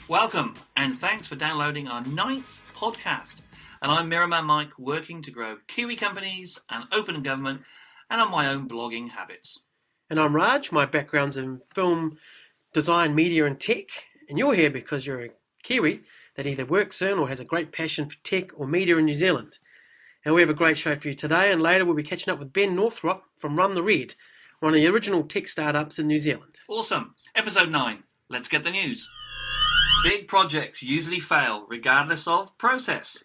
Welcome, and thanks for downloading our 9th podcast. And I'm Mirrorman Mike, working to grow Kiwi companies and open government, and on my own blogging habits. And I'm Raj, my background's in film, design, media and tech, and you're here because you're a Kiwi that either works in or has a great passion for tech or media in New Zealand. And we have a great show for you today, and later we'll be catching up with Ben Northrop from Run the Red, one of the original tech startups in New Zealand. Awesome. Episode 9. Let's get the news. Big projects usually fail regardless of process.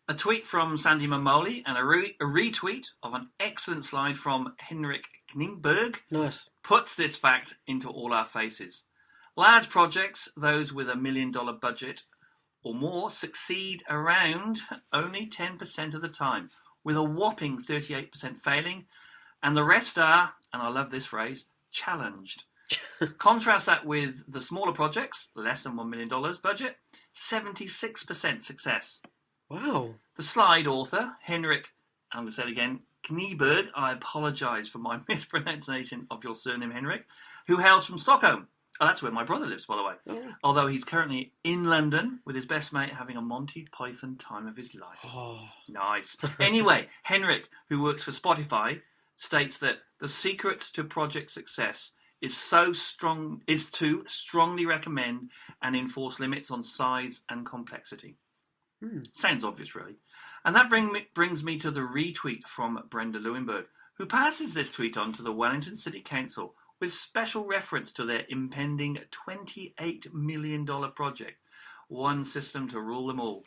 A tweet from Sandy Mamoli and a retweet of an excellent slide from Henrik Kningberg puts this fact into all our faces. Large projects, those with $1 million budget or more, succeed around only 10% of the time, with a whopping 38% failing, and the rest are, and I love this phrase, challenged. Contrast that with the smaller projects, less than $1 million budget, 76% success. Wow. The slide author, Henrik, I'm going to say it again, Knieberg, I apologise for my mispronunciation of your surname, Henrik, who hails from Stockholm. Oh, that's where my brother lives, by the way. Oh. Although he's currently in London with his best mate having a Monty Python time of his life. Oh. Nice. Anyway, Henrik, who works for Spotify, states that the secret to project success is to strongly recommend and enforce limits on size and complexity. Sounds obvious, really. And that brings me to the retweet from Brenda Lewinberg, who passes this tweet on to the Wellington City Council with special reference to their impending $28 million project, one system to rule them all.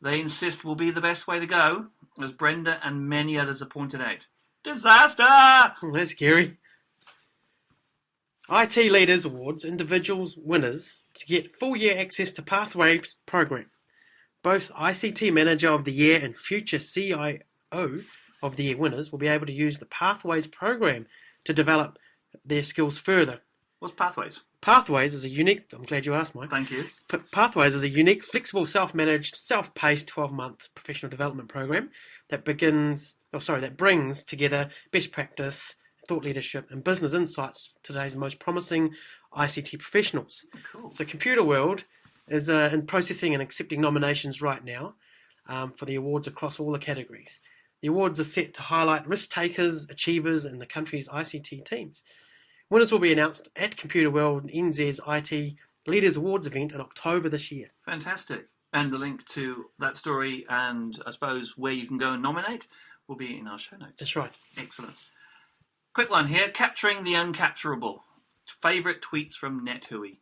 They insist will be the best way to go, as Brenda and many others have pointed out. Disaster! Oh, that's scary. IT Leaders Awards individuals winners to get full year access to Pathways program. Both ICT Manager of the Year and future CIO of the Year winners will be able to use the Pathways program to develop their skills further. What's Pathways? Pathways is a unique, I'm glad you asked, Mike. Thank you. Pathways is a unique, flexible, self-managed, self-paced 12-month professional development program that brings together best practice, thought leadership and business insights for today's most promising ICT professionals. Cool. So Computer World is in processing and accepting nominations right now for the awards across all the categories. The awards are set to highlight risk takers, achievers in the country's ICT teams. Winners will be announced at Computer World NZ's IT Leaders Awards event in October this year. Fantastic. And the link to that story and I suppose where you can go and nominate will be in our show notes. That's right. Excellent. Quick one here, capturing the uncapturable. Favourite tweets from NetHui.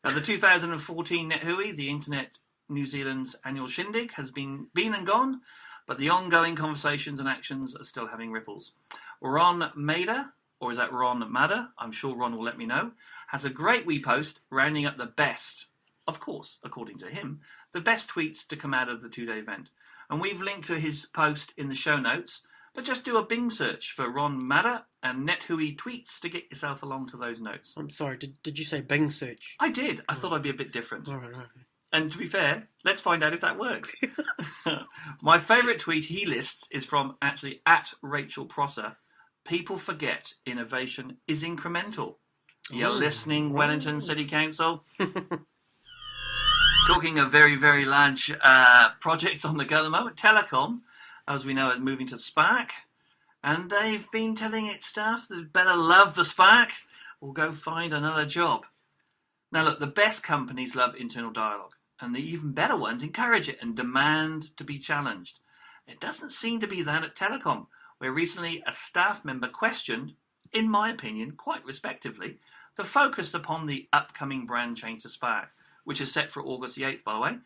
Now, the 2014 NetHui, the Internet New Zealand's annual shindig, has been and gone, but the ongoing conversations and actions are still having ripples. Ron Mader, or is that Ron Madder? I'm sure Ron will let me know, has a great wee post rounding up the best, of course, according to him, the best tweets to come out of the 2-day event. And we've linked to his post in the show notes, but just do a Bing search for Ron Madder and NetHui tweets to get yourself along to those notes. I'm sorry, did you say Bing search? I did. I thought I'd be a bit different. All right. And to be fair, let's find out if that works. My favourite tweet he lists is from actually at Rachel Prosser. People forget innovation is incremental. You're listening, Wellington City Council? Talking of very, very large projects on the go at the moment, Telecom, as we know, is moving to Spark, and they've been telling its staff that better love the Spark or go find another job. Now look, the best companies love internal dialogue, and the even better ones encourage it and demand to be challenged. It doesn't seem to be that at Telecom, where recently a staff member questioned, in my opinion, quite respectively, the focus upon the upcoming brand change to Spark, which is set for August the 8th, by the way.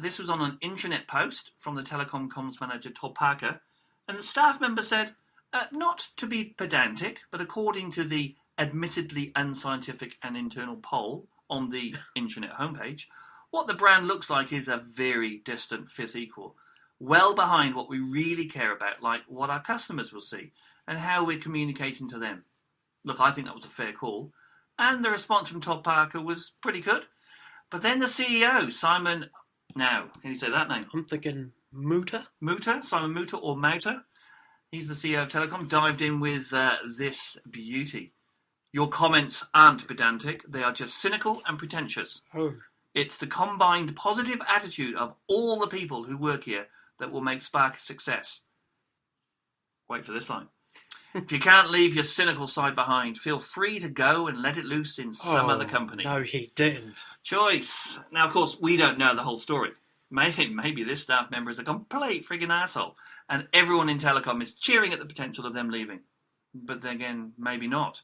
This was on an intranet post from the Telecom comms manager, Todd Parker, and the staff member said, not to be pedantic, but according to the admittedly unscientific and internal poll on the intranet homepage, what the brand looks like is a very distant fifth equal, well behind what we really care about, like what our customers will see and how we're communicating to them. Look, I think that was a fair call, and the response from Todd Parker was pretty good. But then the CEO, Simon, now, can you say that name? I'm thinking Muta? Simon Muta or Mouter. He's the CEO of Telecom, dived in with this beauty. Your comments aren't pedantic, they are just cynical and pretentious. Oh. It's the combined positive attitude of all the people who work here that will make Spark a success. Wait for this line. If you can't leave your cynical side behind, feel free to go and let it loose in some other company. No, he didn't. Choice. Now, of course, we don't know the whole story. Maybe this staff member is a complete friggin' asshole, and everyone in telecom is cheering at the potential of them leaving. But then again, maybe not.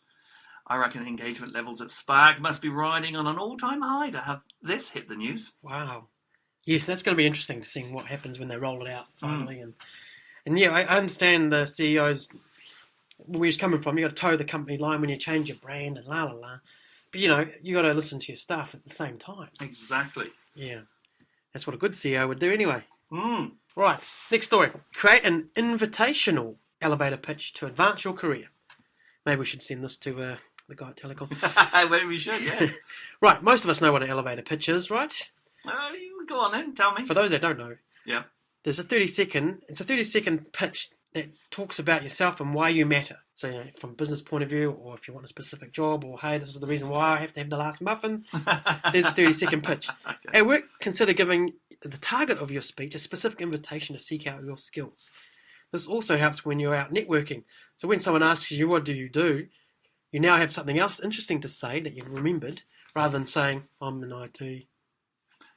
I reckon engagement levels at Spark must be riding on an all-time high to have this hit the news. Wow. Yes, that's going to be interesting to see what happens when they roll it out finally. And yeah, I understand the CEOs, where he's coming from. You got to toe the company line when you change your brand and la la la. But you got to listen to your staff at the same time. Exactly. Yeah, that's what a good CEO would do anyway. Mm. Right, next story. Create an invitational elevator pitch to advance your career. Maybe we should send this to the guy at Telecom. Maybe we should, yeah. Right, most of us know what an elevator pitch is, right? Go on then, tell me. For those that don't know, yeah, there's a 30-second pitch that talks about yourself and why you matter. So, from a business point of view, or if you want a specific job, or hey, this is the reason why I have to have the last muffin, there's a 30-second pitch. Okay. At work, consider giving the target of your speech a specific invitation to seek out your skills. This also helps when you're out networking. So when someone asks you, what do? You now have something else interesting to say that you've remembered, rather than saying, I'm an IT.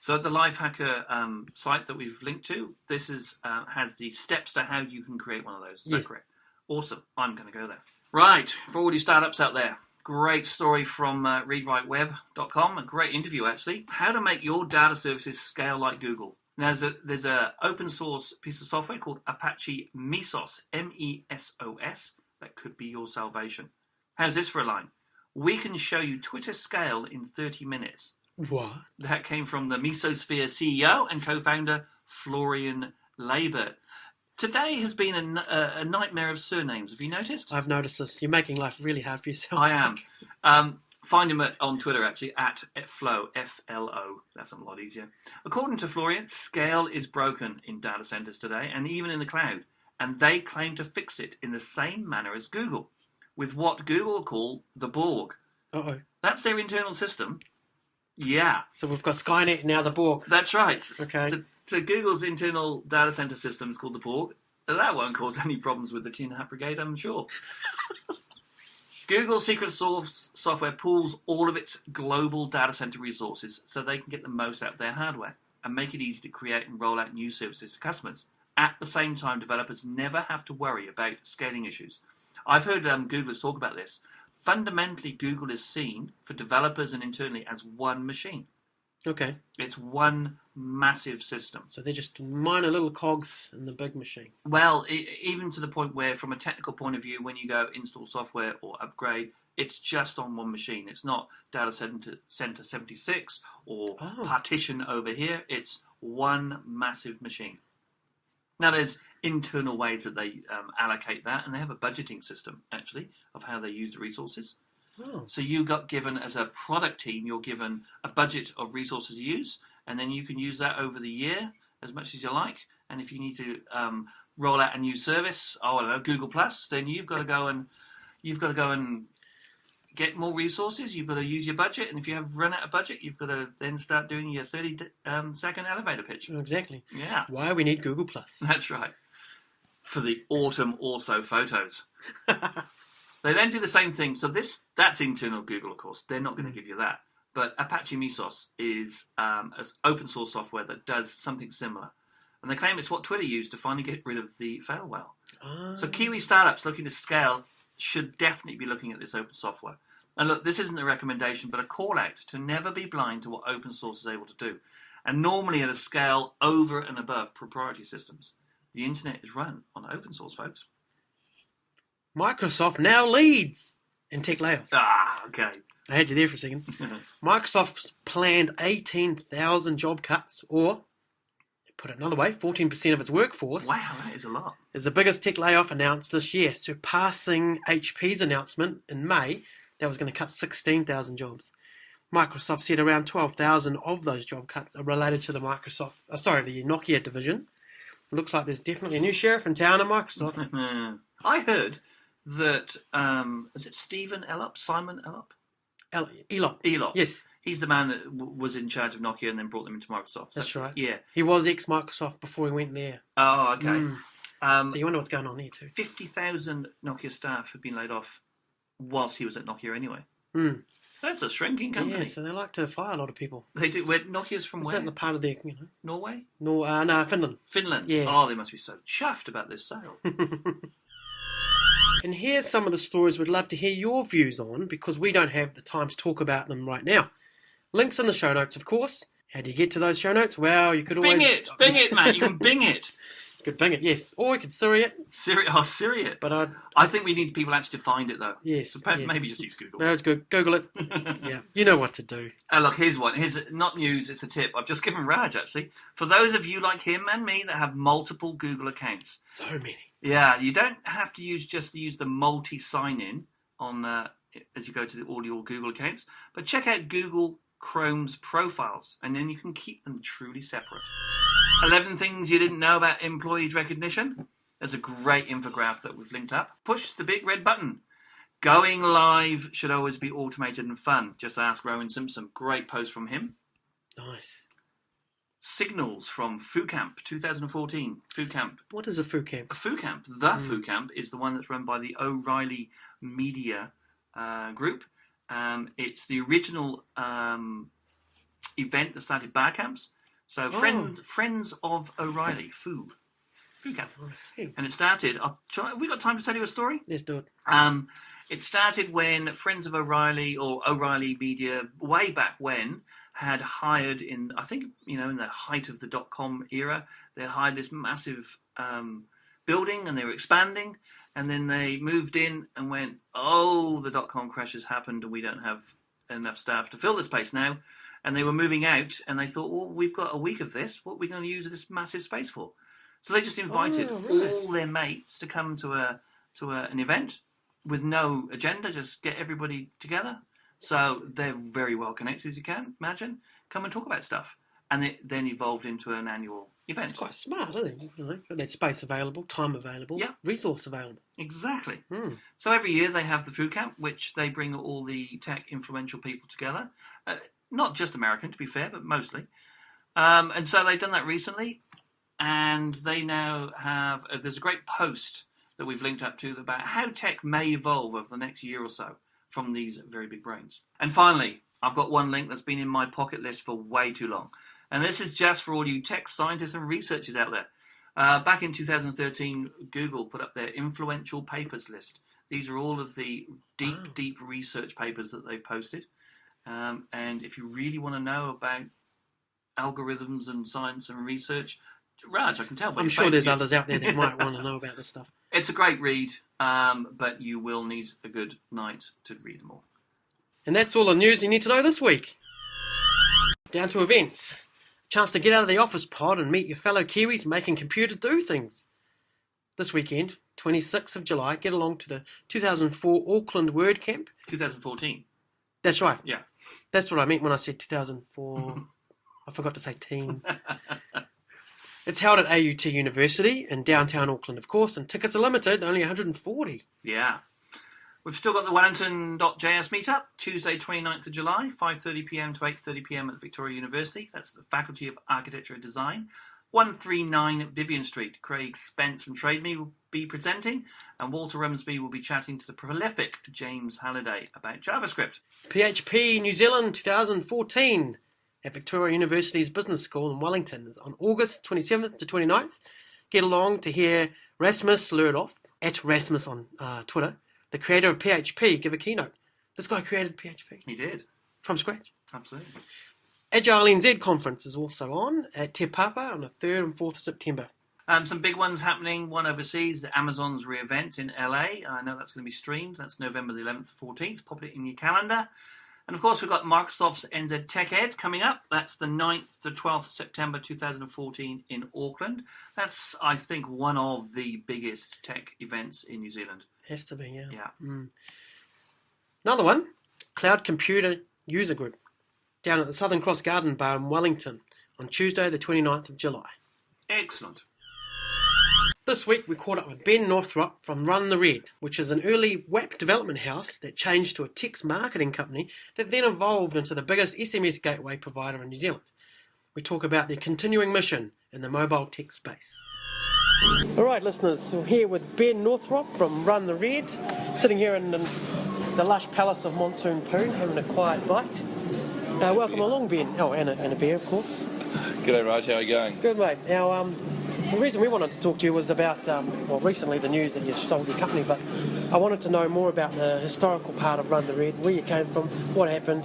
So at the Lifehacker site that we've linked to, this is has the steps to how you can create one of those. Is that correct? Awesome. I'm going to go there. Right. For all you startups out there, great story from readwriteweb.com. A great interview, actually. How to make your data services scale like Google. Now, there's a open source piece of software called Apache Mesos, MESOS, that could be your salvation. How's this for a line? We can show you Twitter scale in 30 minutes. What? That came from the Mesosphere CEO and co-founder Florian Labert. Today has been a nightmare of surnames. Have you noticed? I've noticed this. You're making life really hard for yourself. I am. Find him on Twitter, actually, at Flo, F-L-O. That's a lot easier. According to Florian, scale is broken in data centers today, and even in the cloud. And they claim to fix it in the same manner as Google, with what Google call the Borg. Uh-oh. That's their internal system. Yeah. So we've got Skynet, now the Borg. That's right. Okay. So Google's internal data center system is called the Borg. That won't cause any problems with the Tin Hat Brigade, I'm sure. Google's secret source software pools all of its global data center resources so they can get the most out of their hardware and make it easy to create and roll out new services to customers. At the same time, developers never have to worry about scaling issues. I've heard Googlers talk about this. Fundamentally, Google is seen for developers and internally as one machine. Okay. It's one massive system. So they're just minor little cogs in the big machine. Well, even to the point where, from a technical point of view, when you go install software or upgrade, it's just on one machine. It's not data center 76 or partition over here. It's one massive machine. Now, there's internal ways that they allocate that, and they have a budgeting system, actually, of how they use the resources. Oh. So you got given, as a product team, you're given a budget of resources to use, and then you can use that over the year as much as you like. And if you need to roll out a new service, I don't know, Google Plus, then you've got to go and get more resources. You've got to use your budget, and if you have run out of budget, you've got to then start doing your 30-second elevator pitch. Exactly. Yeah. Why we need Google Plus. That's right. For the autumn also photos. They then do the same thing. So that's internal Google, of course. They're not going to give you that. But Apache Mesos is an open source software that does something similar. And they claim it's what Twitter used to finally get rid of the fail whale. So Kiwi startups looking to scale should definitely be looking at this open software. And look, this isn't a recommendation, but a call out to never be blind to what open source is able to do. And normally at a scale over and above proprietary systems. The internet is run on open source, folks. Microsoft now leads in tech layoffs. Okay. I had you there for a second. Microsoft's planned 18,000 job cuts, or, put it another way, 14% of its workforce. Wow, that is a lot. Is the biggest tech layoff announced this year, surpassing HP's announcement in May that was going to cut 16,000 jobs. Microsoft said around 12,000 of those job cuts are related to the Nokia division. It looks like there's definitely a new sheriff in town at Microsoft. I heard that, is it Stephen Elop? Simon Elop? Elop. Elop. Yes. He's the man that was in charge of Nokia and then brought them into Microsoft. That's right. Yeah. He was ex-Microsoft before he went there. Oh, okay. So you wonder what's going on there too. 50,000 Nokia staff have been laid off whilst he was at Nokia anyway. That's a shrinking company. Yeah, so they like to fire a lot of people. They do. Where Nokia's from? Where? Certain part of their, Norway? No, Finland. Finland. Yeah. Oh, they must be so chuffed about this sale. And here's some of the stories we'd love to hear your views on, because we don't have the time to talk about them right now. Links in the show notes, of course. How do you get to those show notes? Well, you could always... Bing it, man. You can bing it. You could bing it, yes. Or you could Siri it. Siri it. But I think we need people actually to find it, though. Yes. So maybe just use Google. No, it's good. Google it. Yeah, you know what to do. Look, here's one. Here's not news, it's a tip. I've just given Raj, actually. For those of you like him and me that have multiple Google accounts. So many. Yeah, you don't have to use the multi sign-in on as you go to all your Google accounts, but check out Google Chrome's profiles, and then you can keep them truly separate. 11 things you didn't know about employee recognition. There's a great infographic that we've linked up. Push the big red button. Going live should always be automated and fun. Just ask Rowan Simpson. Great post from him. Nice. Signals from FooCamp 2014. FooCamp. What is a FooCamp? FooCamp. FooCamp is the one that's run by the O'Reilly Media group. It's the original event that started Barcamps. So friends of O'Reilly. FooCamp. And it started... we got time to tell you a story? Let's do it. It started when Friends of O'Reilly or O'Reilly Media, way back when, had hired in, I think, in the height of the .com era, they had hired this massive building and they were expanding, and then they moved in and went, the .com crash has happened and we don't have enough staff to fill this place now. And they were moving out and they thought, well, we've got a week of this. What are we going to use this massive space for? So they just invited all their mates to come to an event with no agenda, just get everybody together. So they're very well connected, as you can imagine. Come and talk about stuff. And it then evolved into an annual event. It's quite smart, isn't it? Got that space available, time available, resource available. Exactly. So every year they have the FooCamp, which they bring all the tech influential people together. Not just American, to be fair, but mostly. And so they've done that recently. And they now have... there's a great post that we've linked up to about how tech may evolve over the next year or so from these very big brains. And finally, I've got one link that's been in my pocket list for way too long. And this is just for all you tech scientists and researchers out there. Back in 2013, Google put up their influential papers list. These are all of the deep research papers that they've posted. And if you really want to know about algorithms and science and research, Raj, I can tell. I'm sure there's others out there that might want to know about this stuff. It's a great read, but you will need a good night to read them all. And that's all the news you need to know this week. Down to events. Chance to get out of the office pod and meet your fellow Kiwis making computer do things. This weekend, 26th of July, get along to the 2004 Auckland WordCamp. 2014. That's right. Yeah. That's what I meant when I said 2004. I forgot to say teen. It's held at AUT University in downtown Auckland, of course, and tickets are limited, only 140. Yeah. We've still got the Wellington.js meetup, Tuesday 29th of July, 5:30pm to 8:30pm at Victoria University. That's the Faculty of Architecture and Design. 139 Vivian Street. Craig Spence from TradeMe will be presenting, and Walter Rumsby will be chatting to the prolific James Halliday about JavaScript. PHP New Zealand 2014 at Victoria University's Business School in Wellington is on August 27th to 29th. Get along to hear Rasmus Lerdorf, at Rasmus on Twitter, the creator of PHP, give a keynote. This guy created PHP. He did. From scratch. Absolutely. Agile NZ conference is also on at Te Papa on the 3rd and 4th of September. Some big ones happening. One overseas, the Amazon's re-event in LA. I know that's going to be streamed. That's November the 11th to 14th. Pop it in your calendar. And of course, we've got Microsoft's NZ Tech Ed coming up. That's the 9th to 12th of September 2014 in Auckland. That's, I think, one of the biggest tech events in New Zealand. Has to be, yeah. Yeah. Another one, Cloud Computer User Group, down at the Southern Cross Garden Bar in Wellington on Tuesday the 29th of July. Excellent. This week we caught up with Ben Northrop from Run the Red, which is an early WAP development house that changed to a text marketing company that then evolved into the biggest SMS gateway provider in New Zealand. We talk about their continuing mission in the mobile tech space. Alright listeners, we're here with Ben Northrop from Run the Red, sitting here in the lush palace of Monsoon Poon, having a quiet bite. Welcome along, Ben. Oh, and a beer, of course. G'day Raj, how are you going? Good, mate. Now, the reason we wanted to talk to you was about, recently the news that you sold your company, but I wanted to know more about the historical part of Run the Red, where you came from, what happened,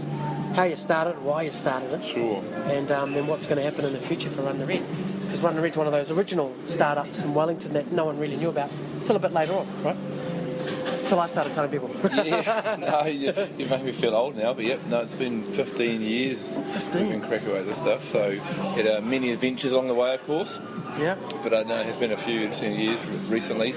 how you started, why you started it. Sure. And then what's going to happen in the future for Run the Red. Because Run the Red's one of those original startups in Wellington that no one really knew about until a bit later on, right? Until I started telling people. Yeah, no, you make me feel old now, but no, it's been 15 years. 15? We've been cracking away at this stuff, so had many adventures along the way, of course. Yeah. But I know it has been a few interesting years recently.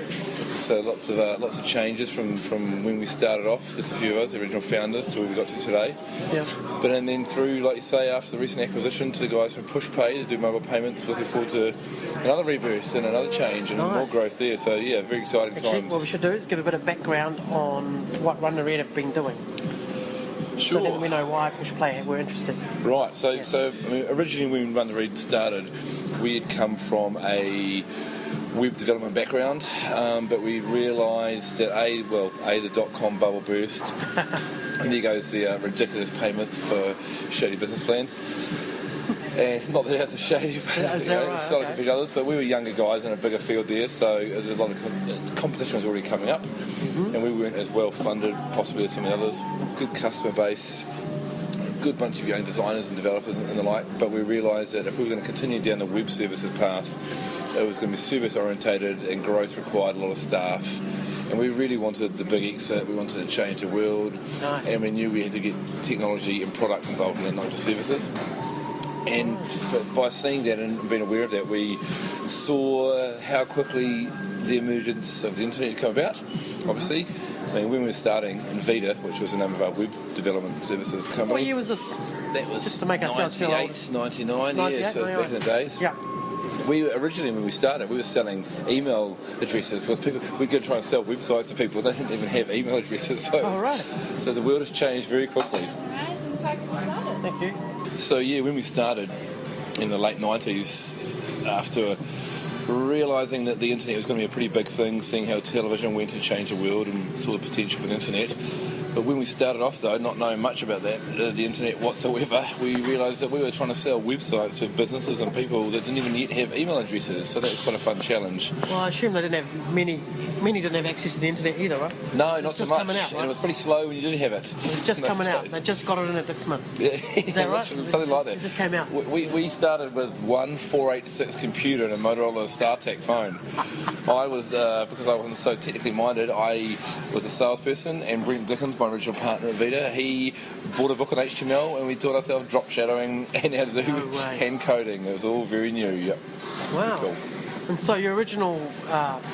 So lots of changes from when we started off, just a few of us, the original founders, to where we got to today. Yeah. But and then through, like you say, after the recent acquisition, to the guys from PushPay to do mobile payments, looking forward to another rebirth and another change and more growth there. So yeah, very exciting times. What we should do is give a bit of background on what Run the Red have been doing. Sure. So then we know why PushPay were interested. Right. So I mean, originally when Run the Red started, we had come from a web development background, but we realised that the .com bubble burst, and there goes the ridiculous payments for shady business plans. And not that it has a shady, but like big others. But we were younger guys in a bigger field there, so there's a lot of competition was already coming up, and we weren't as well funded, possibly as some of the others. Good customer base, good bunch of young designers and developers and the like. But we realised that if we were going to continue down the web services path, it was going to be service orientated and growth required a lot of staff. And we really wanted the big exit. We wanted to change the world, and we knew we had to get technology and product involved in that, not just services. And by seeing that and being aware of that, we saw how quickly the emergence of the internet had come about, obviously. I mean, when we were starting in Vita, which was the name of our web development services company. What year was this? That was just to make ourselves feel old. 99, yeah, so back in the days. Yeah. We originally, when we started, we were selling email addresses because we'd go try and sell websites to people. They didn't even have email addresses. So, so the world has changed very quickly. Amazing fact we started. Thank you. So yeah, when we started in the late 90s, after realising that the internet was going to be a pretty big thing, seeing how television went to change the world and saw the potential for the internet. But when we started off, though, not knowing much about that, the internet whatsoever, we realised that we were trying to sell websites to businesses and people that didn't even yet have email addresses. So that was quite a fun challenge. Well, I assume they didn't have many didn't have access to the internet either, right? No, not so much. Coming out, right? And it was pretty slow when you did have it. It was just coming out. They just got it in at Dick Smith. Yeah, is that right? Something like that. It just came out. We started with one 486 computer and a Motorola StarTAC phone. I was, because I wasn't so technically minded, I was a salesperson, and Brent Dickens, my original partner at Vita, he bought a book on HTML, and we taught ourselves drop shadowing and how to do hand coding. It was all very new. Yep. Wow. Cool. And so your original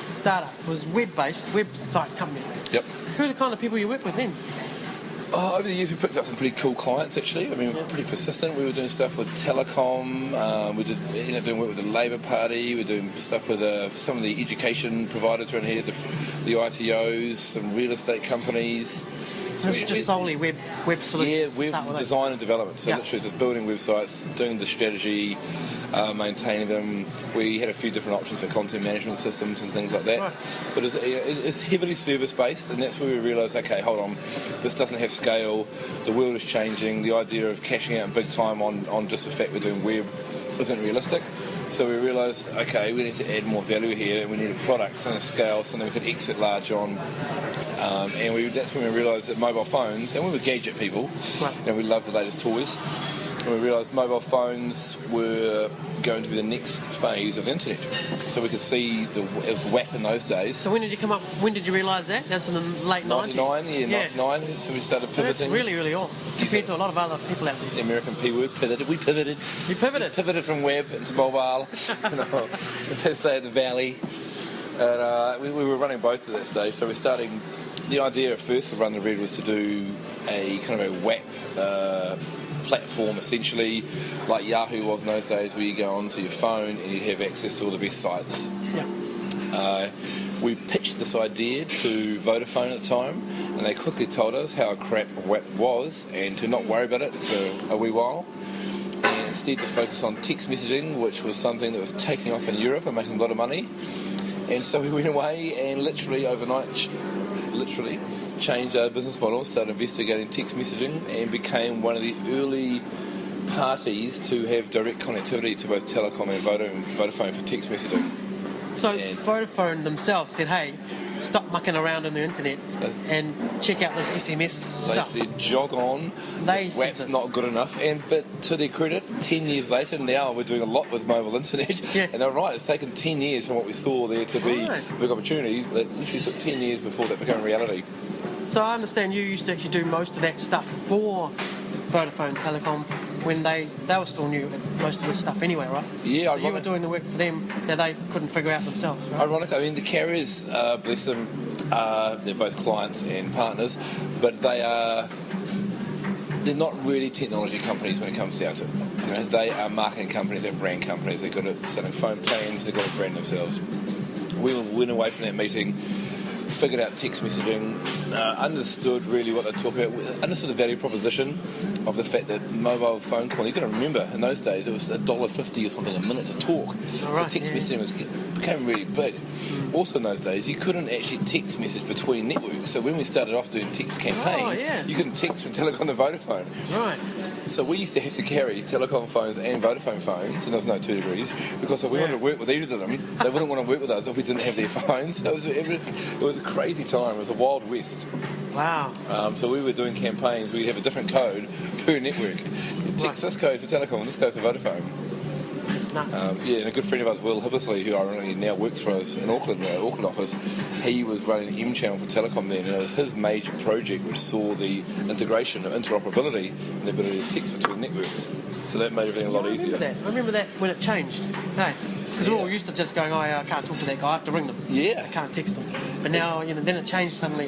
startup was web-based, website company. Yep. Who are the kind of people you work with then? Over the years, we picked up some pretty cool clients, actually. I mean, we were pretty persistent. We were doing stuff with Telecom. We ended up doing work with the Labour Party. We were doing stuff with some of the education providers around here, the ITOs, some real estate companies. So it's just solely web solutions? Yeah, web design and development. So literally just building websites, doing the strategy, maintaining them. We had a few different options for content management systems and things like that. Right. But it's heavily service-based, and that's where we realised, okay, hold on, this doesn't have scale, the world is changing, the idea of cashing out big time on just the fact we're doing web isn't realistic. So we realised, okay, we need to add more value here, and we need a product and a scale, something we could exit large on. And that's when we realised that mobile phones, and we were gadget people, and we loved the latest toys, and we realised mobile phones were going to be the next phase of the internet. So we could see it was WAP in those days. So when did you realise that? That's in the late 90s? 99, so we started pivoting. So that's really, really old, compared to a lot of other people out there. The American P word, pivoted. We pivoted. You pivoted? We pivoted from web into mobile, as they say in the Valley. And we were running both at that stage, so we're starting. The idea at first for Run the Red was to do a kind of a WAP platform, essentially, like Yahoo was in those days, where you go onto your phone and you have access to all the best sites. Yeah. We pitched this idea to Vodafone at the time, and they quickly told us how crap WAP was and to not worry about it for a wee while, and instead to focus on text messaging, which was something that was taking off in Europe and making a lot of money. And so we went away and literally overnight, changed our business model, started investigating text messaging, and became one of the early parties to have direct connectivity to both Telecom and Vodafone for text messaging. So Vodafone themselves said, hey, stop mucking around on the internet and check out this SMS stuff. They said, jog on, WAP's not good enough. But to their credit, 10 years later, now we're doing a lot with mobile internet. Yeah. And they're right, it's taken 10 years from what we saw there to be a big opportunity. It literally took 10 years before that became a reality. So I understand you used to actually do most of that stuff for Vodafone Telecom when they were still new at most of this stuff anyway, right? Yeah, so you were doing the work for them that they couldn't figure out themselves, right? Ironic, I mean, the carriers, bless them, they're both clients and partners, but they're not really technology companies when it comes down to it. You know, they are marketing companies, they're brand companies, they're good at selling phone plans, they've got to brand themselves. We went away from that meeting, figured out text messaging, understood really what they talk about, understood the value proposition of the fact that mobile phone call, you've got to remember, in those days it was $1.50 or something a minute to talk. So text messaging became really big. Also in those days, you couldn't actually text message between networks. So when we started off doing text campaigns, you couldn't text from Telecom to Vodafone. Right. So we used to have to carry Telecom phones and Vodafone phones, and there was no 2 degrees, because if we wanted to work with either of them, they wouldn't want to work with us if we didn't have their phones. It was a crazy time. It was a wild west. Wow. So we were doing campaigns. We'd have a different code per network. Text this code for Telecom and this code for Vodafone. That's nuts. And a good friend of ours, Will Hibbersley, who ironically now works for us in Auckland, our Auckland office, he was running an M channel for Telecom then, and it was his major project which saw the integration of interoperability and the ability to text between networks. So that made everything a lot easier. I remember that when it changed. Hey. Because we're all used to just going, I can't talk to that guy, I have to ring them. Yeah. I can't text them. But now, then it changed suddenly.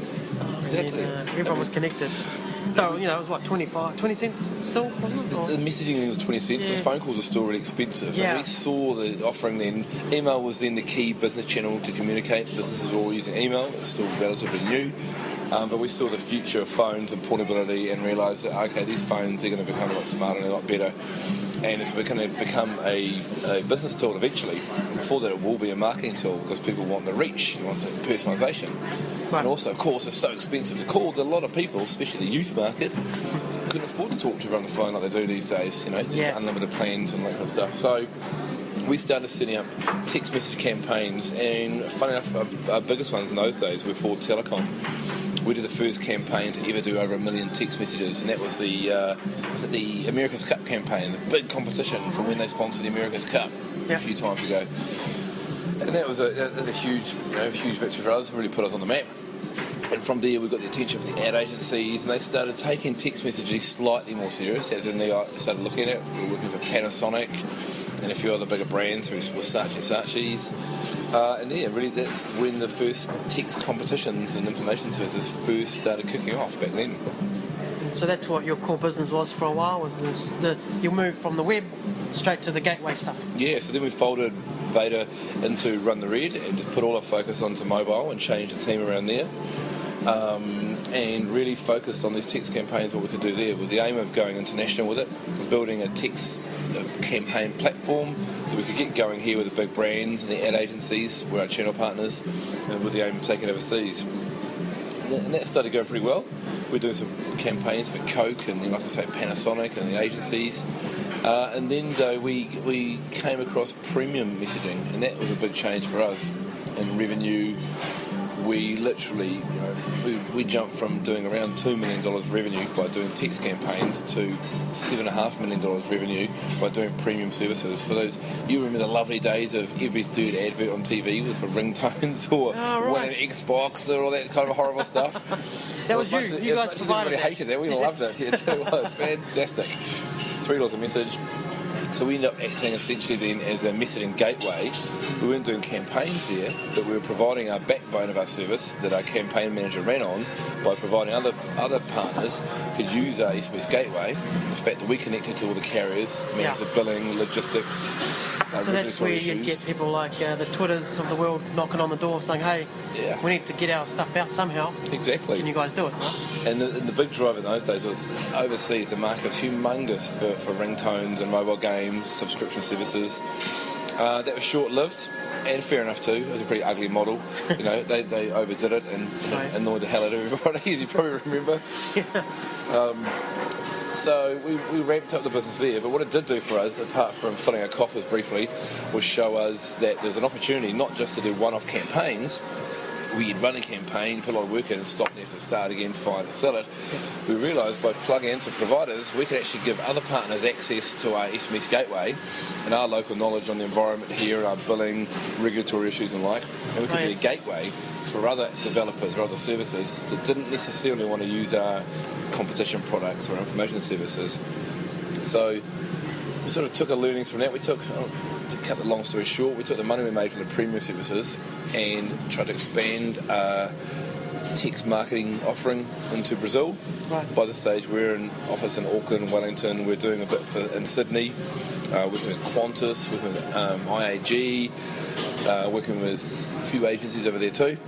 Exactly. And, everyone was connected. So, it was what, 20 cents still, wasn't it? Or? The messaging thing was 20 cents, but the phone calls are still really expensive. Yeah. And we saw the offering then. Email was then the key business channel to communicate. Businesses were all using email. It's still relatively new. But we saw the future of phones and portability and realised that, okay, these phones are going to become a lot smarter and a lot better. And it's going to become a business tool eventually. Before that, it will be a marketing tool because people want the reach, you want the personalisation. Right. And also, of course, it's so expensive to call that a lot of people, especially the youth market, couldn't afford to talk to everyone on the phone like they do these days. There's unlimited plans and that kind of stuff. So we started setting up text message campaigns, and funny enough, our biggest ones in those days were for Telecom. We did the first campaign to ever do over 1 million text messages, and that was the America's Cup campaign, the big competition from when they sponsored the America's Cup a few times ago. And that was a huge victory for us, really put us on the map. And from there we got the attention of the ad agencies, and they started taking text messaging slightly more serious, as in they started looking at it. We were working for Panasonic and a few other bigger brands who were Saatchi's. And really that's when the first text competitions and information services first started kicking off back then. So that's what your core business was for a while, was you moved from the web straight to the gateway stuff? Yeah, so then we folded Vader into Run the Red and just put all our focus onto mobile and changed the team around there. And really focused on these text campaigns, what we could do there, with the aim of going international with it, building a text campaign platform that we could get going here with the big brands and the ad agencies, were our channel partners, and with the aim of taking it overseas. And that started going pretty well. We're doing some campaigns for Coke and, like I say, Panasonic and the agencies. And then though we came across premium messaging, and that was a big change for us in revenue. We literally, we jumped from doing around $2 million revenue by doing text campaigns to $7.5 million revenue by doing premium services. For those, you remember the lovely days of every third advert on TV was for ringtones or one an Xbox or all that kind of horrible stuff. That was you. You guys provided everybody hated that. We loved it. It was fantastic. $3 a message. So we ended up acting essentially then as a messaging gateway. We weren't doing campaigns there, but we were providing our backbone of our service that our campaign manager ran on by providing other partners could use our SMS gateway. The fact that we connected to all the carriers, managed the billing, logistics, So that's where regulatory you issues. get people like the Twitters of the world knocking on the door saying, hey, we need to get our stuff out somehow. Exactly. Can you guys do it? Right? And the big drive in those days was overseas. The market was humongous for ringtones and mobile games, subscription services. That was short-lived, and fair enough too. It was a pretty ugly model. You know, they overdid it and annoyed the hell out of everybody, as you probably remember. So we ramped up the business there, but what it did do for us, apart from filling our coffers briefly, was show us that there's an opportunity not just to do one-off campaigns. We'd run a campaign, put a lot of work in and stop and have to start again, find and sell it. We realised by plugging into providers, we could actually give other partners access to our SMS gateway and our local knowledge on the environment here, our billing, regulatory issues and like. And we could be a gateway for other developers or other services that didn't necessarily want to use our competition products or information services. So we sort of took our learnings from that. We took, to cut the long story short, we took the money we made from the premium services and tried to expand our text marketing offering into Brazil. Right. By this stage, we're in office in Auckland, Wellington. We're doing a bit in Sydney, working with Qantas, working with IAG, working with a few agencies over there too.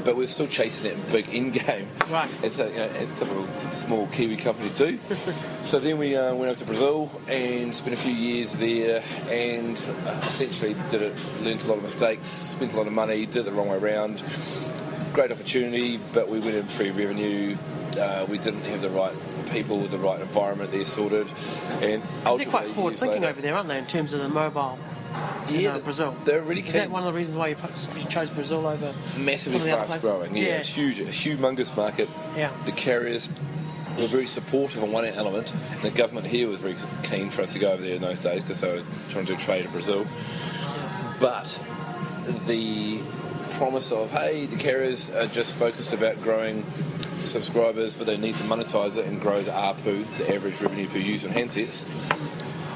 But we're still chasing that big end game. Right. As typical small Kiwi companies do. So then we went over to Brazil and spent a few years there and essentially learned a lot of mistakes, spent a lot of money, did it the wrong way around. Great opportunity, but we went in pre-revenue. We didn't have the right people, the right environment there sorted. And they're quite forward thinking over there, aren't they, in terms of the mobile? Yeah, Brazil. They're really keen. Is that one of the reasons why you chose Brazil over massively some of the other fast places? growing? Yeah, it's huge, a humongous market. Yeah. The carriers were very supportive on one element, and the government here was very keen for us to go over there in those days because they were trying to do trade in Brazil. But the promise of, hey, the carriers are just focused about growing subscribers, but they need to monetize it and grow the ARPU, the average revenue per user on handsets,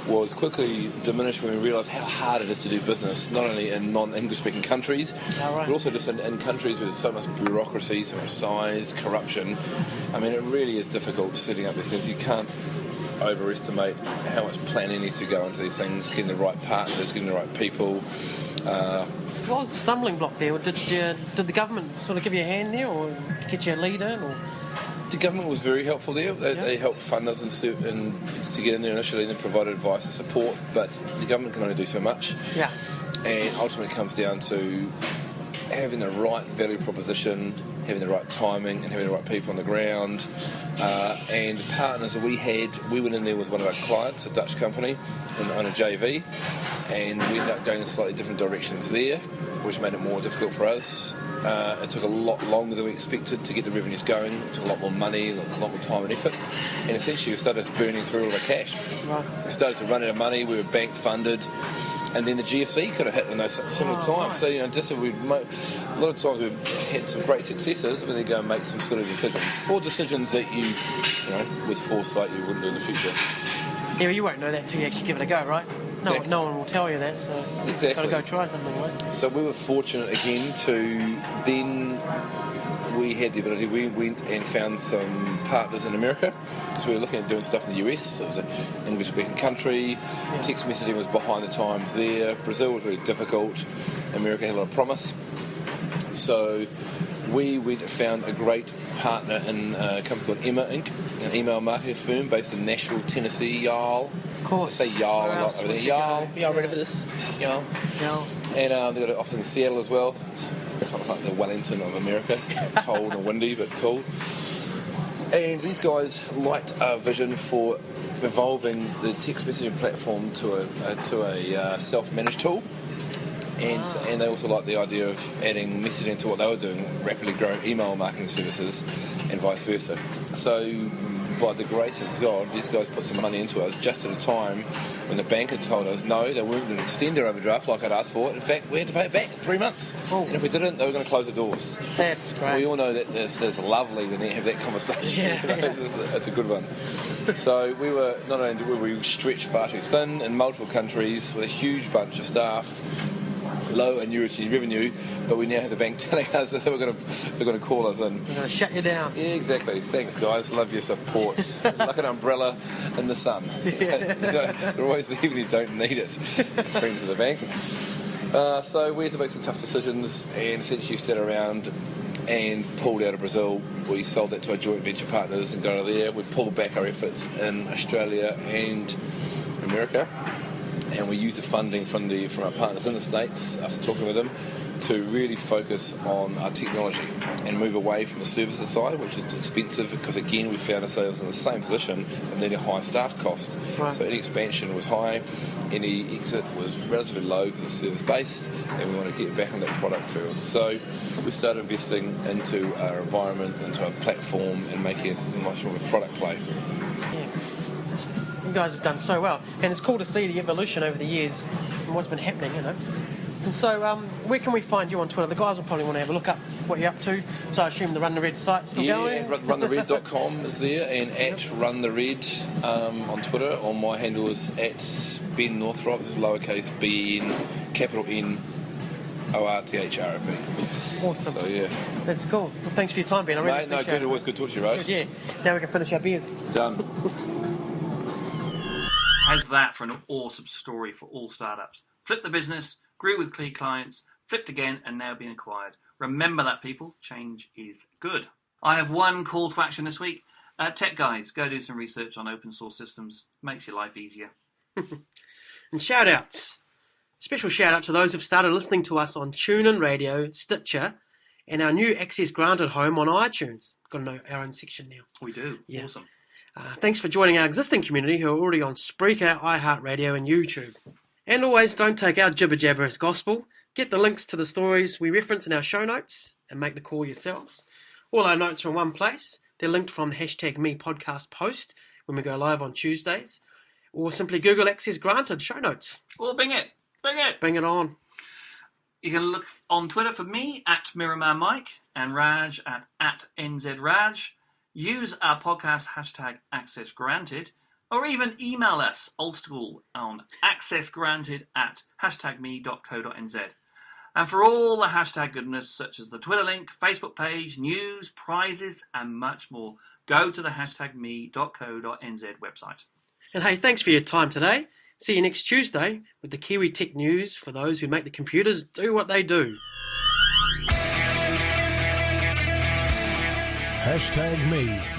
was quickly diminished when we realised how hard it is to do business, not only in non-English speaking countries, but also just in countries with so much bureaucracy, so much size, corruption. I mean, it really is difficult setting up these things. You can't overestimate how much planning needs to go into these things, getting the right partners, getting the right people. What was the stumbling block there? Did the government sort of give you a hand there, or get you a lead in, or...? The government was very helpful there. They helped fund us and to get in there initially, and then provided advice and support. But the government can only do so much. Yeah. And ultimately, it comes down to having the right value proposition, having the right timing, and having the right people on the ground. And the partners that we had, we went in there with one of our clients, a Dutch company, on a JV, and we ended up going in slightly different directions there, which made it more difficult for us. It took a lot longer than we expected to get the revenues going. It took a lot more money, a lot more time and effort. And essentially, we started burning through all of our cash. Right. We started to run out of money. We were bank funded. And then the GFC could have hit in those similar times. Right. So, just a lot of times we've had some great successes, but then go and make some silly decisions. Or decisions that you with foresight, you wouldn't do in the future. Yeah, but you won't know that until you actually give it a go, right? Exactly. No one will tell you that, so Exactly. you've got to go try something, right? So we were fortunate again to then we had the ability, we went and found some partners in America. So we were looking at doing stuff in the US. It was an English speaking country. Yeah. Text messaging was behind the times there. Brazil was really difficult. America had a lot of promise. So we went and found a great partner in a company called Emma Inc., an email marketing firm based in Nashville, Tennessee, Y'all. Of course. They say Y'all a lot over there. Y'all ready for this? Y'all. And they've got an office in Seattle as well. It's kind of like the Wellington of America. Cold and windy, but cool. And these guys liked our vision for evolving the text messaging platform to a self-managed tool. And they also liked the idea of adding messaging to what they were doing, rapidly growing email marketing services and vice versa. So by the grace of God, these guys put some money into us just at a time when the bank had told us no, they weren't going to extend their overdraft like I'd asked for. In fact, we had to pay it back in 3 months. Oh. And if we didn't, they were going to close the doors. That's great. We all know that it's lovely when they have that conversation. Yeah. It's a good one. So we were, not only were we stretched far too thin in multiple countries with a huge bunch of staff, low annuity revenue, but we now have the bank telling us that they're going to call us in. We're going to shut you down. Yeah, exactly. Thanks, guys. Love your support. Like an umbrella in the sun. They're always there when you don't need it. Friends of the bank. So we had to make some tough decisions and essentially sat around and pulled out of Brazil. We sold that to our joint venture partners and got out of there. We pulled back our efforts in Australia and America. And we use the funding from our partners in the States, after talking with them, to really focus on our technology and move away from the services side, which is expensive because, again, we found ourselves in the same position of needing high staff cost. Right. So any expansion was high, any exit was relatively low because it's service-based, and we want to get back on that product field. So we started investing into our environment, into our platform, and making it much more of a product play. Yeah. You guys have done so well, and it's cool to see the evolution over the years and what's been happening, you know. And so, where can we find you on Twitter? The guys will probably want to have a look up what you're up to. So I assume the Run the Red site's still going? runthered.com is there, and at runthered on Twitter. Or my handle is at Ben Northrop, this is lowercase b-n, capital N, O-R-T-H-R-O-P. Awesome. So, yeah. That's cool. Well, thanks for your time, Ben. I really Mate, no, appreciate good. it. Always good to talk to you, Rose. Good, yeah. Now we can finish our beers. Done. How's that for an awesome story for all startups? Flip the business, grew with key clients, flipped again, and now being acquired. Remember that, people. Change is good. I have one call to action this week. Tech guys, go do some research on open source systems. Makes your life easier. And shout-outs. Special shout-out to those who've started listening to us on TuneIn Radio, Stitcher, and our new Access Granted home on iTunes. Got to know our own section now. We do. Yeah. Awesome. Thanks for joining our existing community who are already on Spreaker, iHeartRadio and YouTube. And always don't take our jibber-jabber as gospel. Get the links to the stories we reference in our show notes and make the call yourselves. All our notes are in one place. They're linked from the #MePodcast post when we go live on Tuesdays. Or simply Google Access Granted show notes. Or bing it. Bing it. Bring it on. You can look on Twitter for me at Mirrorman Mike and Raj at NZRaj. Use our podcast hashtag Access Granted, or even email us old school on accessgranted at #me.co.nz. And for all the hashtag goodness, such as the Twitter link, Facebook page, news, prizes, and much more, go to the #me.co.nz website. And hey, thanks for your time today. See you next Tuesday with the Kiwi Tech News for those who make the computers do what they do. #me.co.nz